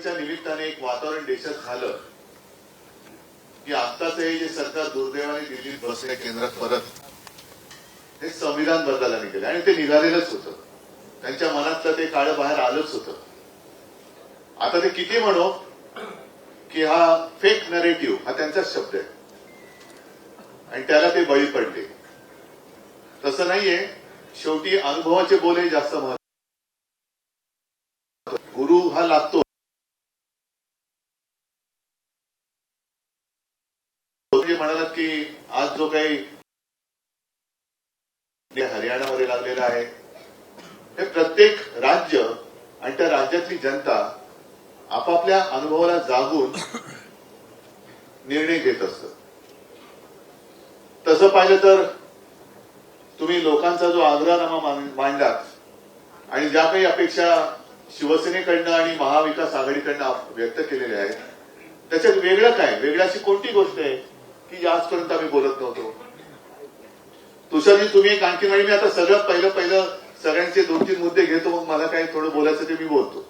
निवडणुकीच्या निमित्ताने एक वातावरण देशात झालं की आत्ताच हे जे सरकार दुर्दैवाने दिल्लीत बसले केंद्रात परत हे संविधान बदलायला निघाले आणि ते निघालेलंच होतं. त्यांच्या मनातलं ते काळं बाहेर आलंच होतं. आता ते किती म्हणो की हा फेक नरेटिव्ह हा त्यांचाच शब्द आहे आणि त्याला ते बळी पडले. तसं नाहीये. शेवटी अनुभवाचे बोल जास्त महत्त्वाचे. गुरु हा लागतो. म्हणालात की आज जो काही हरियाणामध्ये लागलेला आहे हे प्रत्येक राज्य आणि त्या राज्यातली जनता आपापल्या अनुभवाला जागून निर्णय घेत असत. तसं पाहिलं तर तुम्ही लोकांचा जो आग्रहनामा मांडलात आणि ज्या काही अपेक्षा शिवसेनेकडनं आणि महाविकास आघाडीकडनं व्यक्त केलेल्या आहेत त्याच्यात वेगळं काय, वेगळी अशी कोणती गोष्ट आहे की आजपर्यंत आम्ही बोलत नव्हतो. तुषारजी तुम्ही एक आणखी वेळी मी आता सगळ्यात पहिलं सगळ्यांचे 2-3 मुद्दे घेतो, मग मला काही थोडं बोलायचं ते मी बोलतो.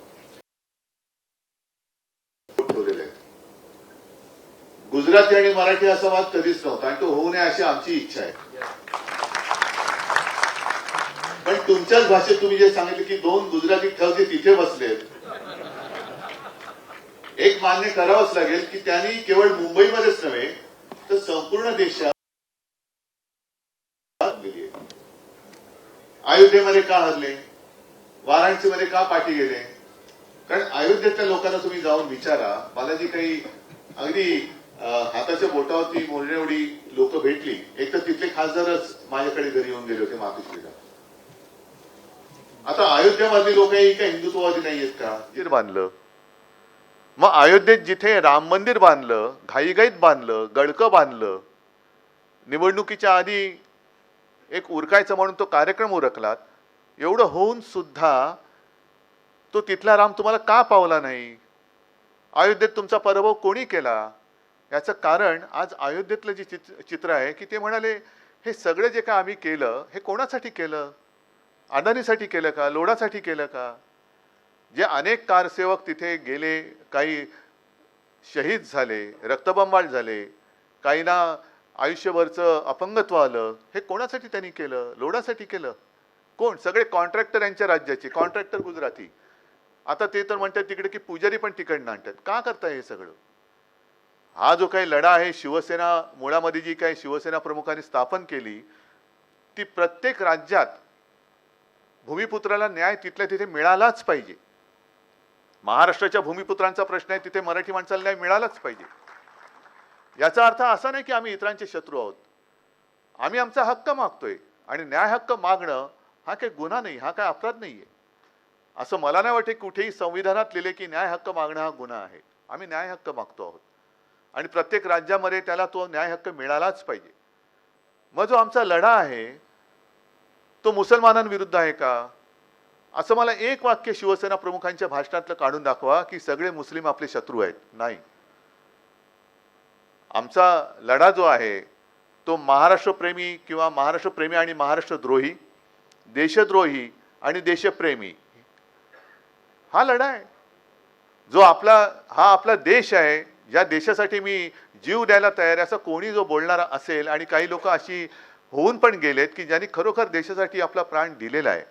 गुजराती आणि मराठी असा वाद कधीच नव्हता आणि तो होऊ नये अशी आमची इच्छा आहे. पण तुमच्याच भाषेत तुम्ही जे सांगितले की 2 गुजराती ठग तिथे बसलेत, एक मान्य करावंच लागेल की त्यांनी केवळ मुंबईमध्येच नव्हे तर संपूर्ण देशात अयोध्येमध्ये का हरले, वाराणसीमध्ये का पाठी गेले. कारण अयोध्येतल्या लोकांना तुम्ही जाऊन विचारा. मला जी काही अगदी हाताच्या बोटावरती मोजण्याएवढी लोक भेटली. एक तर तिथले खासदारच माझ्याकडे घरी येऊन गेले होते मातोश्रीला. आता अयोध्यामधली लोक ही काही हिंदुत्ववादी नाहीयेत का. मंदिर बांधलं, मग अयोध्येत जिथे राम मंदिर बांधलं, घाईघाईत बांधलं, गडकं बांधलं, निवडणुकीच्या आधी एक उरकायचं म्हणून तो कार्यक्रम उरकलात. एवढं होऊन सुद्धा तो तिथला राम तुम्हाला का पावला नाही. अयोध्येत तुमचा पराभव कोणी केला. याचं कारण आज अयोध्येतलं जे चित्र आहे की ते म्हणाले हे सगळं जे काय आम्ही केलं हे कोणासाठी केलं, अदानीसाठी केलं का, लोढासाठी केलं का. जे अनेक कारसेवक तिथे गेले, काही शहीद झाले, रक्तबंबाळ झाले, काहींना आयुष्यभरचं अपंगत्व आलं, हे कोणासाठी त्यांनी केलं, लोढासाठी केलं. कोण, सगळे कॉन्ट्रॅक्टर यांच्या राज्याचे, कॉन्ट्रॅक्टर गुजराती. आता ते तर म्हणतात तिकडे की पुजारी पण तिकडनं आणतात. का करताय हे सगळं. हा जो काही लढा आहे शिवसेना मुळामध्ये जी काही शिवसेना प्रमुखांनी स्थापन केली ती प्रत्येक राज्यात भूमिपुत्राला न्याय तिथल्या तिथे मिळालाच पाहिजे. महाराष्ट्राच्या भूमिपुत्रांचा प्रश्न आहे, तिथे मराठी माणसाला न्याय मिळालाच पाहिजे. याचा अर्थ असा नाही की आम्ही इतरांचे शत्रू आहोत. आम्ही आमचा हक्क मागतोय आणि न्याय हक्क मागणं हा काही गुन्हा नाही, हा काही अपराध नाहीये. असं मला नाही वाटत कुठेही संविधानात लिहिले की न्याय हक्क मागणं हा गुन्हा आहे. आम्ही न्याय हक्क मागतो आहोत आणि प्रत्येक राज्यामध्ये त्याला तो न्याय हक्क मिळालाच पाहिजे. मग जो आमचा लढा आहे तो मुसलमानांविरुद्ध आहे का. असं मला एक वाक्य शिवसेना प्रमुखांच्या भाषणातलं काढून दाखवा की सगळे मुस्लिम आपले शत्रू आहेत. नाही. आमचा लढा जो आहे तो महाराष्ट्रप्रेमी किंवा महाराष्ट्रप्रेमी आणि महाराष्ट्रद्रोही, देशद्रोही आणि देशप्रेमी हा लढा आहे. जो आपला देश आहे, या देशासाठी मी जीव द्यायला तयार आहे असं कोणी जो बोलणारा असेल आणि काही लोक अशी होऊन पण गेलेत की ज्यांनी खरोखर देशासाठी आपला प्राण दिलेला आहे,